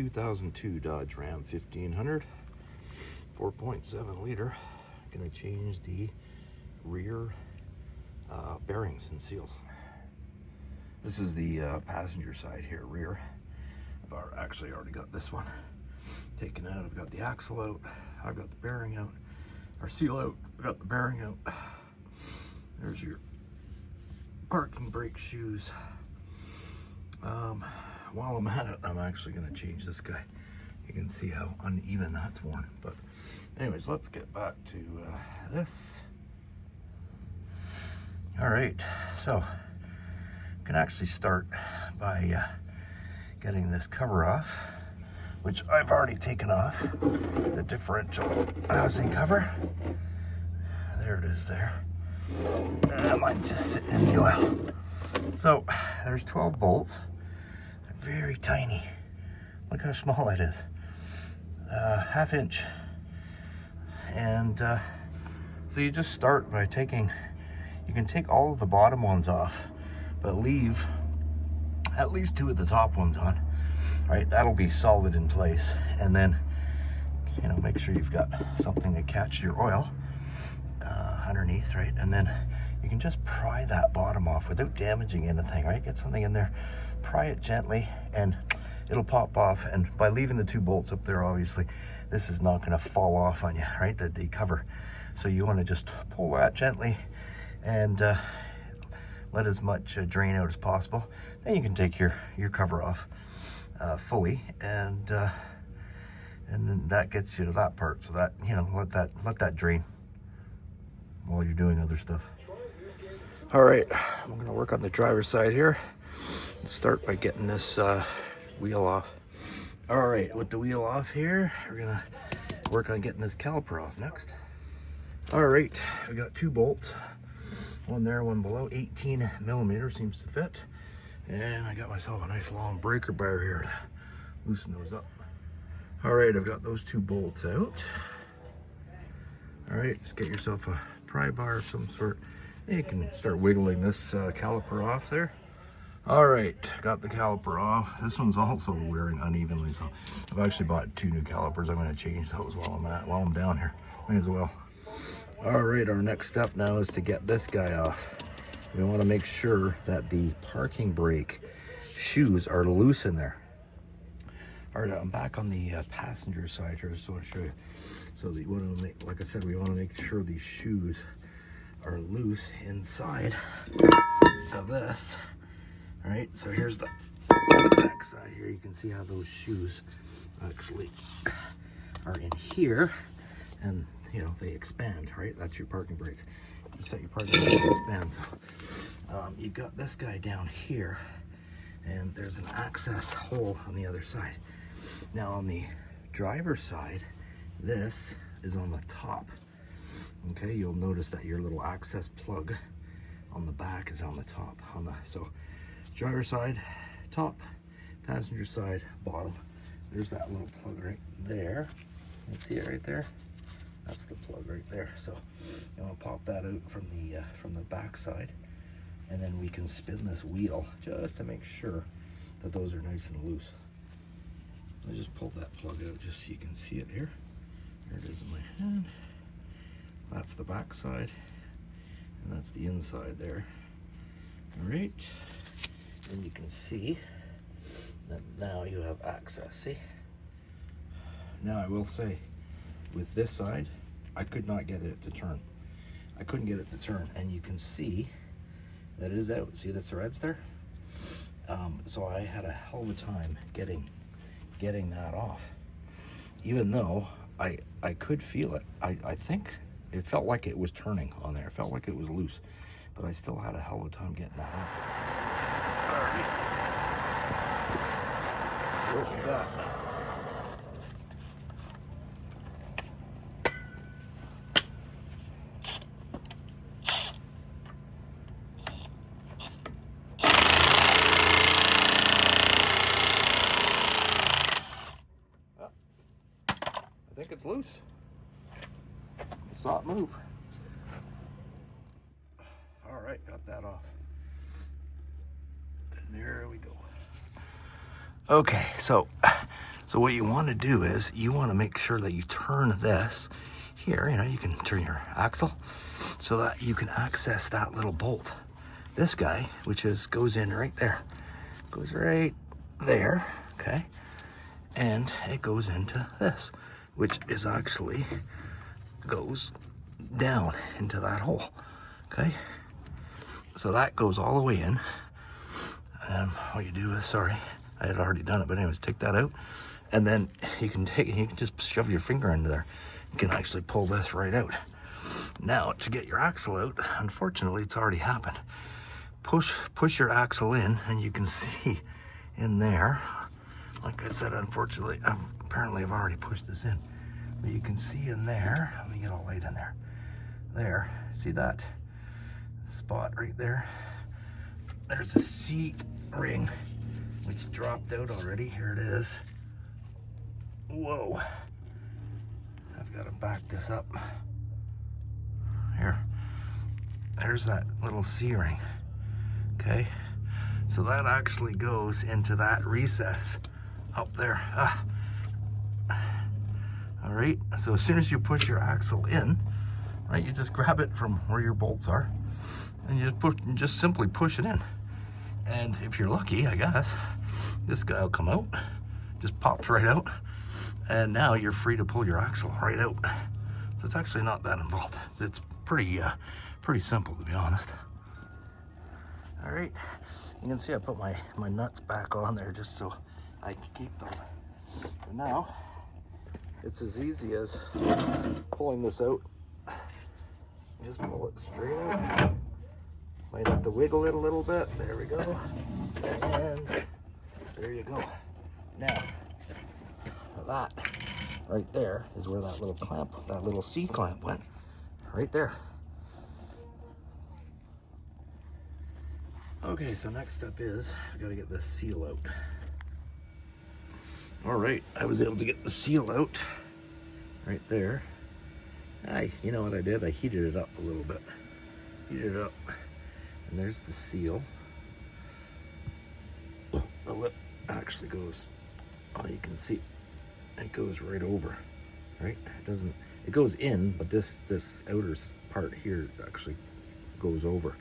2002 Dodge Ram 1500, 4.7 liter. Gonna change the rear bearings and seals. This is the passenger side here, rear. I've actually already got this one taken out. I've got the axle out, I've got the bearing out, or seal out, I've got the bearing out. There's your parking brake shoes. While I'm at it, I'm actually going to change this guy. You can see how uneven that's worn. But anyways, let's get back to this. All right, so I can actually start by getting this cover off, which I've already taken off. The differential housing cover. There it is there. Mine's just sitting in the oil. So there's 12 bolts. They're very tiny. Look how small that is. Half inch. And so you just start by taking, you can take all of the bottom ones off, but leave at least 2 of the top ones on. All right, that'll be solid in place. And then, you know, make sure you've got something to catch your oil underneath, right? And then you can just pry that bottom off without damaging anything, right? Get something in there, pry it gently, and it'll pop off. And by leaving the 2 bolts up there, obviously, this is not gonna fall off on you, right? The cover. So you wanna just pull that gently and let as much drain out as possible. Then you can take your cover off fully, and then that gets you to that part. So that, you know, let that drain while you're doing other stuff. All right, I'm gonna work on the driver's side here. Let's start by getting this wheel off. All right, with the wheel off here, we're gonna work on getting this caliper off next. All right, we got 2 bolts, one there, one below. 18 millimeters seems to fit. And I got myself a nice long breaker bar here to loosen those up. All right, I've got those 2 bolts out. All right, just get yourself a pry bar of some sort. You can start wiggling this caliper off there. All right, got the caliper off. This one's also wearing unevenly, so I've actually bought 2 new calipers. I'm gonna change those while I'm down here. May as well. All right, our next step now is to get this guy off. We wanna make sure that the parking brake shoes are loose in there. All right, I'm back on the passenger side here, just want to show you. So like I said, we want to make sure these shoes are loose inside of this. All right, so here's the back side here. You can see how those shoes actually are in here, and you know, they expand, right? That's your parking brake. You set your parking brake to expand. So you've got this guy down here, and there's an access hole on the other side. Now on the driver's side, this is on the top. Okay, you'll notice that your little access plug on the back is on the top. So driver's side, top, passenger side, bottom. There's that little plug right there. You can see it right there. That's the plug right there. So you want to pop that out from the back side, and then we can spin this wheel just to make sure that those are nice and loose. I just pulled that plug out just so you can see it here. There it is in my hand. That's the back side, and that's the inside there. All right, and you can see that now you have access, see? Now I will say, with this side, I could not get it to turn. I couldn't get it to turn, and you can see that it is out. See the threads there? So I had a hell of a time getting that off, even though I could feel it. I think it felt like it was turning on there. It felt like it was loose, but I still had a hell of a time getting that off. All right. So what we got. I think it's loose. I saw it move. All right, got that off. And there we go. Okay, so So what you want to do is you want to make sure that you turn this here, you know, you can turn your axle so that you can access that little bolt. This guy, which goes in right there, goes right there, okay? And it goes into this, which is actually goes down into that hole, okay? So that goes all the way in. And what you do is, sorry, I had already done it, but anyways, take that out. And then you can just shove your finger into there. You can actually pull this right out. Now, to get your axle out, unfortunately, it's already happened. Push your axle in, and you can see in there, like I said, unfortunately, apparently I've already pushed this in. But you can see in there, let me get a light in there. There, see that spot right there? There's a seat ring, which dropped out already. Here it is. Whoa. I've got to back this up. Here. There's that little C-ring. Okay. So that actually goes into that recess up there. All right. So as soon as you push your axle in, right, you just grab it from where your bolts are, and you just simply push it in. And if you're lucky, I guess, this guy will come out, just pops right out, and now you're free to pull your axle right out. So it's actually not that involved. It's pretty simple, to be honest. All right, you can see I put my nuts back on there just so I can keep them. But now, it's as easy as pulling this out. Just pull it straight out. Might have to wiggle it a little bit. There we go. And there you go. Now, that right there is where that little clamp, that little C clamp went. Right there. Okay, so next step is I've got to get this seal out. All right, I was able to get the seal out right there. You know what I did? I heated it up a little bit. Heated it up. And there's the seal. The lip actually goes, oh, you can see it goes right over, right? It goes in, but this outer part here actually goes over.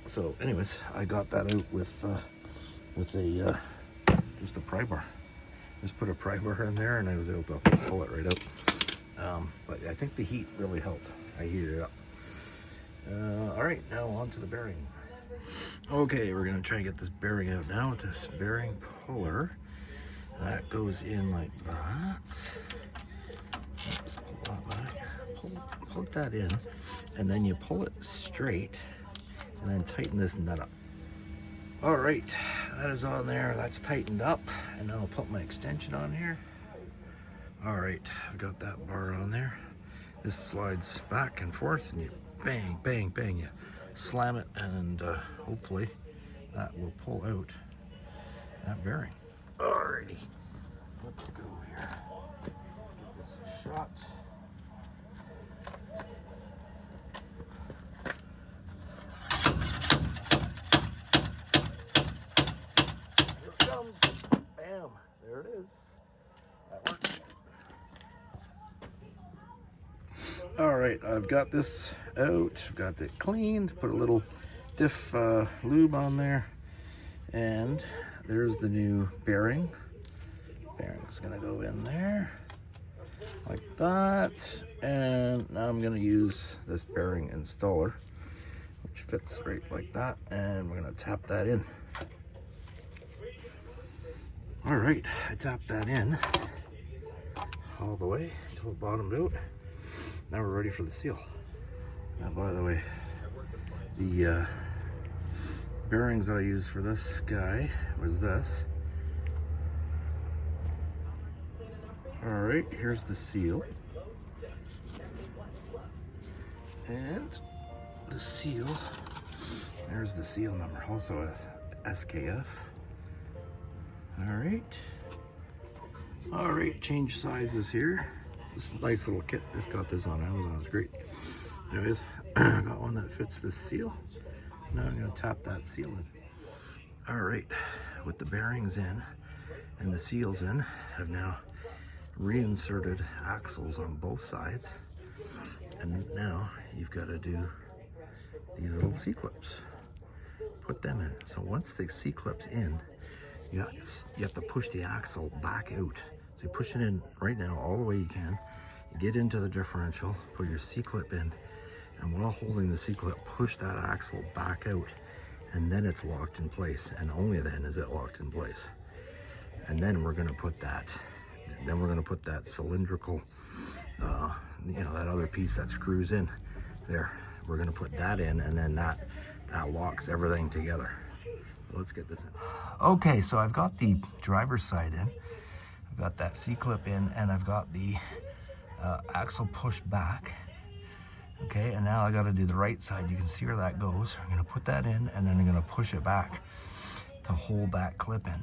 So anyways, I got that out with just a pry bar. Just put a pry bar in there, and I was able to pull it right out. But I think the heat really helped. I heated it up. All right, now on to the bearing. Okay, we're gonna try and get this bearing out now with this bearing puller. That goes in like that. Just pull that back. Plug that in, and then you pull it straight, and then tighten this nut up. All right, that is on there. That's tightened up, and then I'll put my extension on here. All right, I've got that bar on there. This slides back and forth, and you bang, bang, bang. You slam it, and hopefully that will pull out that bearing. Alrighty, let's go here. Give this a shot. Here it comes. Bam, there it is. That worked. All right, I've got this out. I've got it cleaned. Put a little diff lube on there, and there's the new bearing. Bearing's gonna go in there like that, and now I'm gonna use this bearing installer, which fits right like that, and we're gonna tap that in. All right, I tapped that in all the way till it bottomed out. Now we're ready for the seal. Now, by the way, the bearings I used for this guy was this. All right, here's the seal. And the seal, there's the seal number, also a SKF. All right, change sizes here. This nice little kit, just got this on Amazon, it's great. Anyways, I got one that fits this seal. Now I'm gonna tap that seal in. All right, with the bearings in and the seals in have now reinserted axles on both sides, and now you've got to do these little C-clips, put them in. So once the C-clip's in, you have to push the axle back out. So you push it in right now all the way you can, get into the differential, put your C-clip in, and while holding the C-clip, push that axle back out, and then it's locked in place, and only then is it locked in place. And then we're gonna put that, cylindrical, that other piece that screws in there. We're gonna put that in, and then that locks everything together. So let's get this in. Okay, so I've got the driver's side in, I've got that C-clip in, and I've got the axle pushed back. Okay, and now I got to do the right side. You can see where that goes. I'm going to put that in, and then I'm going to push it back to hold that clip in.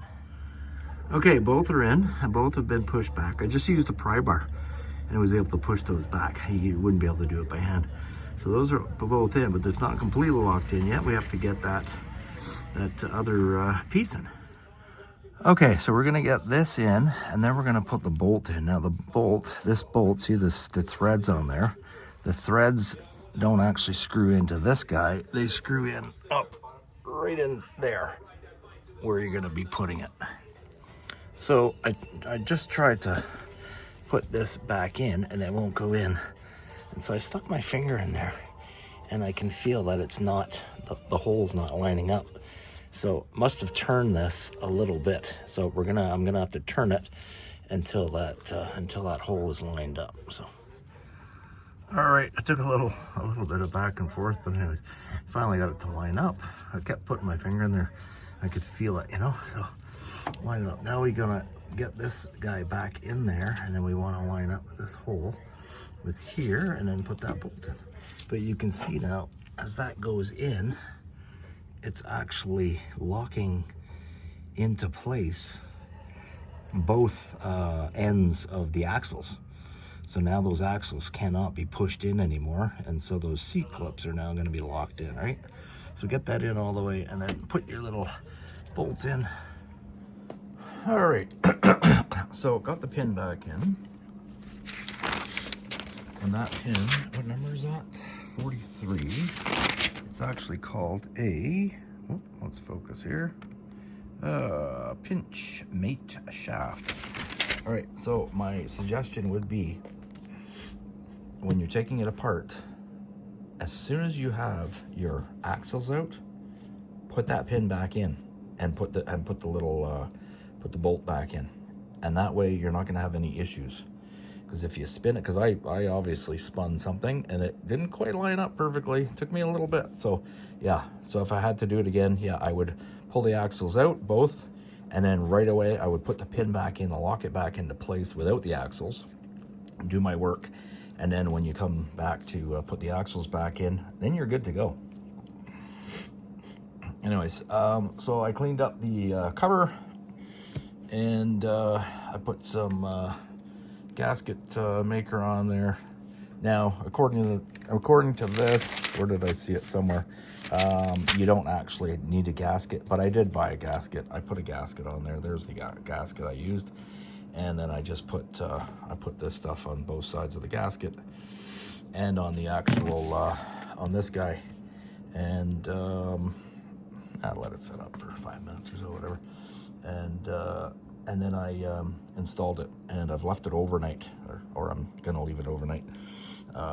Okay, both are in, and both have been pushed back. I just used a pry bar and was able to push those back. You wouldn't be able to do it by hand. So those are both in, but it's not completely locked in yet. We have to get that other piece in. Okay, so we're gonna get this in, and then we're gonna put the bolt in. Now this bolt, see the threads on there? The threads don't actually screw into this guy. They screw in up right in there where you're gonna be putting it. So I just tried to put this back in, and it won't go in. And so I stuck my finger in there, and I can feel that it's not, the hole's not lining up. So must have turned this a little bit. So I'm gonna have to turn it until that hole is lined up. So, all right, I took a little bit of back and forth, but anyways, finally got it to line up. I kept putting my finger in there. I could feel it, so line it up. Now we're gonna get this guy back in there, and then we want to line up this hole with here, and then put that bolt in. But you can see now, as that goes in, it's actually locking into place both ends of the axles. So now those axles cannot be pushed in anymore, and so those C-clips are now going to be locked in, right? So get that in all the way, and then put your little bolt in. All right, so got the pin back in, and that pin, what number is that? 43. It's actually called let's focus here, pinch mate shaft. All right, so my suggestion would be, when you're taking it apart, as soon as you have your axles out, put that pin back in, and put the bolt back in, and that way you're not going to have any issues. Because if you spin it, because I obviously spun something and it didn't quite line up perfectly. It took me a little bit. So yeah, so if I had to do it again, yeah, I would pull the axles out, both, and then right away I would put the pin back in, lock it back into place without the axles, do my work, and then when you come back to put the axles back in, then you're good to go. Anyways, so I cleaned up the cover, and I put some gasket maker on there. Now, according to this, where did I see it somewhere? You don't actually need a gasket, but I did buy a gasket. I put a gasket on there. There's the gasket I used, and then I just put this stuff on both sides of the gasket and on the actual on this guy, and I'll let it set up for 5 minutes or so, whatever, and then I installed it, and I've left it overnight, or I'm gonna leave it overnight,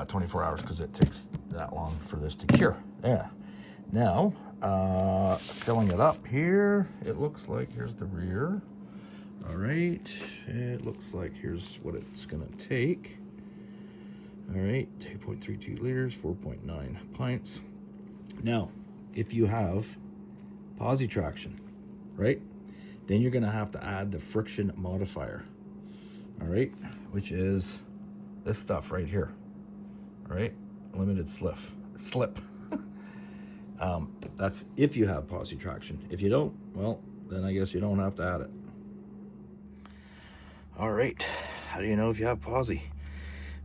24 hours, because it takes that long for this to cure. Yeah. Now, filling it up here, it looks like, here's the rear. All right, it looks like here's what it's gonna take. All right, 2.32 liters, 4.9 pints. Now, if you have posi traction, right, then you're gonna have to add the friction modifier, all right, which is this stuff right here, all right, limited slip. That's if you have posi traction. If you don't, well, then I guess you don't have to add it. All right, how do you know if you have posi?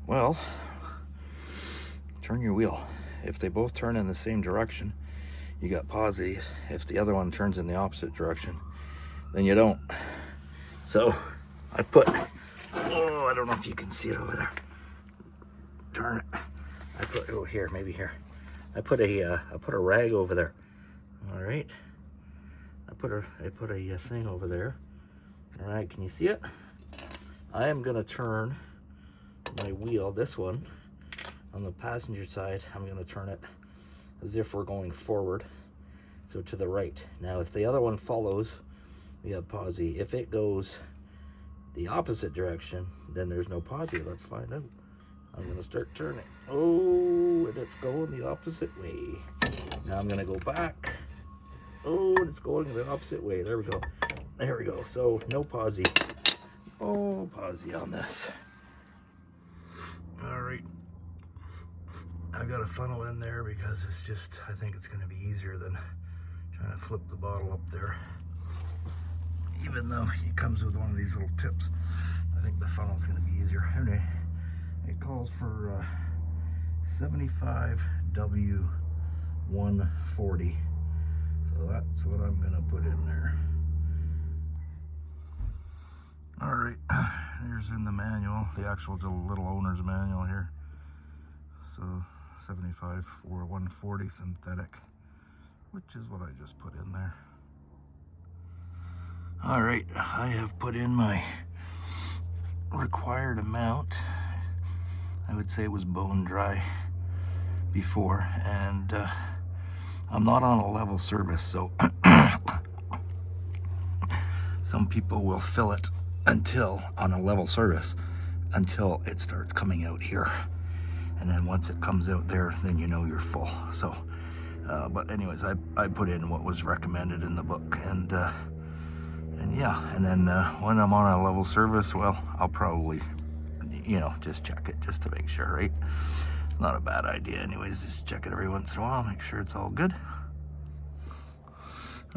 Well, turn your wheel. If they both turn in the same direction, you got posi. If the other one turns in the opposite direction, then you don't. So I put, oh, I don't know if you can see it over there. Darn it. I put, oh, here, maybe here. I put a rag over there. All right. I put a thing over there. All right, can you see it? I am gonna turn my wheel, this one, on the passenger side. I'm gonna turn it as if we're going forward, so to the right. Now, if the other one follows, we have posi. If it goes the opposite direction, then there's no posi. Let's find out. I'm gonna start turning. Oh, and it's going the opposite way. Now I'm gonna go back. Oh, and it's going the opposite way. There we go. There we go. So no posi. Oh, posi on this. All right. I've got a funnel in there because it's just, I think it's gonna be easier than trying to flip the bottle up there. Even though it comes with one of these little tips, I think the funnel's gonna be easier. Anyway, it calls for 75W140. So that's what I'm gonna put in there. All right, there's in the manual, the actual little owner's manual here. So 75/140 synthetic, which is what I just put in there. All right, I have put in my required amount. I would say it was bone dry before, and I'm not on a level service, so some people will fill it until on a level service until it starts coming out here, and then once it comes out there, then you know you're full. So but anyways, I put in what was recommended in the book, and yeah, and then when I'm on a level service, well, I'll probably, you know, just check it just to make sure, right? It's not a bad idea anyways, just check it every once in a while, make sure it's all good.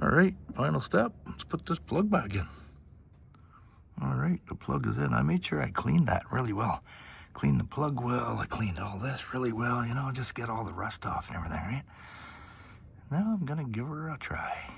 All right, final step, let's put this plug back in. All right, the plug is in. I made sure I cleaned that really well. Cleaned the plug well, I cleaned all this really well, you know, just get all the rust off and everything, right? Now I'm gonna give her a try.